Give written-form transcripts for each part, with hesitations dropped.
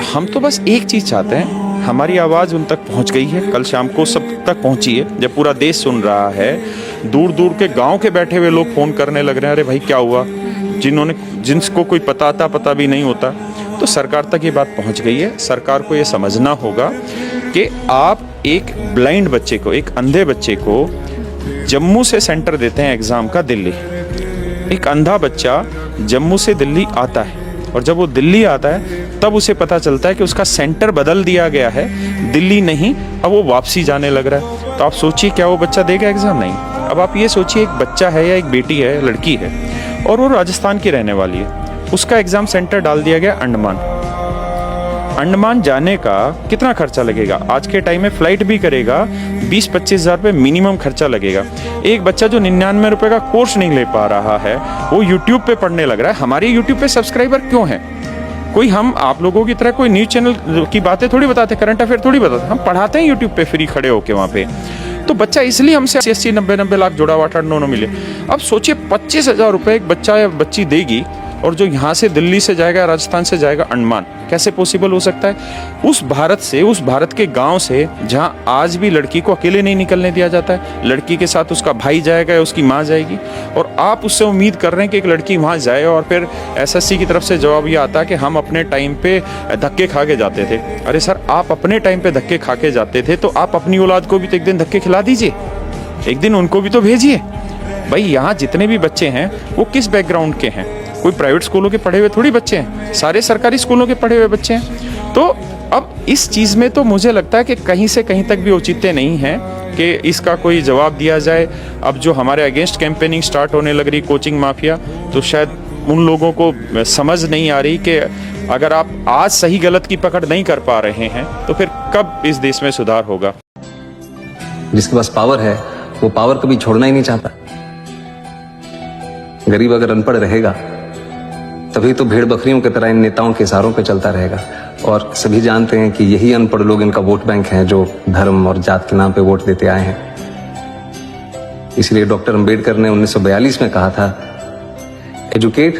हम तो बस एक चीज़ चाहते हैं, हमारी आवाज़ उन तक पहुंच गई है, कल शाम को सब तक पहुंची है। जब पूरा देश सुन रहा है, दूर दूर के गांव के बैठे हुए लोग फ़ोन करने लग रहे हैं, अरे भाई क्या हुआ, जिनको कोई पता भी नहीं होता, तो सरकार तक ये बात पहुंच गई है। सरकार को ये समझना होगा कि आप एक ब्लाइंड बच्चे को, एक अंधे बच्चे को जम्मू से सेंटर देते हैं एग्ज़ाम का दिल्ली। एक अंधा बच्चा जम्मू से दिल्ली आता है और जब वो दिल्ली आता है तब उसे पता चलता है कि उसका सेंटर बदल दिया गया है, दिल्ली नहीं, अब वो वापसी जाने लग रहा है। तो आप सोचिए क्या वो बच्चा देगा एग्ज़ाम? नहीं। अब आप ये सोचिए एक बच्चा है या एक बेटी है, लड़की है, और वो राजस्थान की रहने वाली है, उसका एग्ज़ाम सेंटर डाल दिया गया अंडमान। अंडमान जाने का कितना खर्चा लगेगा? आज के टाइम में फ्लाइट भी करेगा 20-25 हज़ार रुपये मिनिमम खर्चा लगेगा। एक बच्चा जो 99 रुपये का कोर्स नहीं ले पा रहा है, वो यूट्यूब पे पढ़ने लग रहा है। हमारे यूट्यूब पे सब्सक्राइबर क्यों हैं? कोई हम आप लोगों की तरह कोई न्यूज़ चैनल की बातें थोड़ी बताते, करंट अफेयर थोड़ी बताते, हम पढ़ाते हैं यूट्यूब पे फ्री खड़े होके वहाँ पे। तो बच्चा इसलिए हमसे 80-90 लाख जोड़ा वाटर नो मिले। अब सोचिए 25,000 रुपये एक बच्चा या बच्ची देगी, और जो यहाँ से दिल्ली से जाएगा, राजस्थान से जाएगा अंडमान, कैसे पॉसिबल हो सकता है? उस भारत के गांव से जहाँ आज भी लड़की को अकेले नहीं निकलने दिया जाता है, लड़की के साथ उसका भाई जाएगा या उसकी माँ जाएगी, और आप उससे उम्मीद कर रहे हैं कि एक लड़की वहाँ जाए, और फिर एसएससी की तरफ से जवाब ये आता है कि हम अपने टाइम पे धक्के खा के जाते थे। अरे सर, आप अपने टाइम पे धक्के खा के जाते थे तो आप अपनी औलाद को भी तो एक दिन धक्के खिला दीजिए, एक दिन उनको भी तो भेजिए। भाई यहाँ जितने भी बच्चे हैं वो किस बैकग्राउंड के हैं? कोई प्राइवेट स्कूलों के पढ़े हुए थोड़ी बच्चे हैं, सारे सरकारी स्कूलों के पढ़े हुए बच्चे हैं। तो अब इस चीज़ में तो मुझे लगता है कि कहीं से कहीं तक भी औचित्य नहीं है कि इसका कोई जवाब दिया जाए। अब जो हमारे अगेंस्ट कैंपेनिंग स्टार्ट होने लग रही कोचिंग माफिया, तो शायद उन लोगों को समझ नहीं आ रही कि अगर आप आज सही गलत की पकड़ नहीं कर पा रहे हैं तो फिर कब इस देश में सुधार होगा? जिसके पास पावर है वो पावर कभी छोड़ना ही नहीं चाहता। गरीब अगर अनपढ़ रहेगा तभी तो भेड़ बकरियों की तरह इन नेताओं के इशारों पे चलता रहेगा। और सभी जानते हैं कि यही अनपढ़ लोग इनका वोट बैंक हैं, जो धर्म और जात के नाम पे वोट देते आए हैं। इसलिए डॉक्टर अंबेडकर ने 1942 में कहा था, एजुकेट,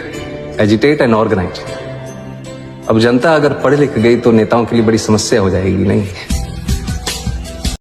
एजिटेट एंड ऑर्गेनाइज। अब जनता अगर पढ़ लिख गई तो नेताओं के लिए बड़ी समस्या हो जाएगी। नहीं,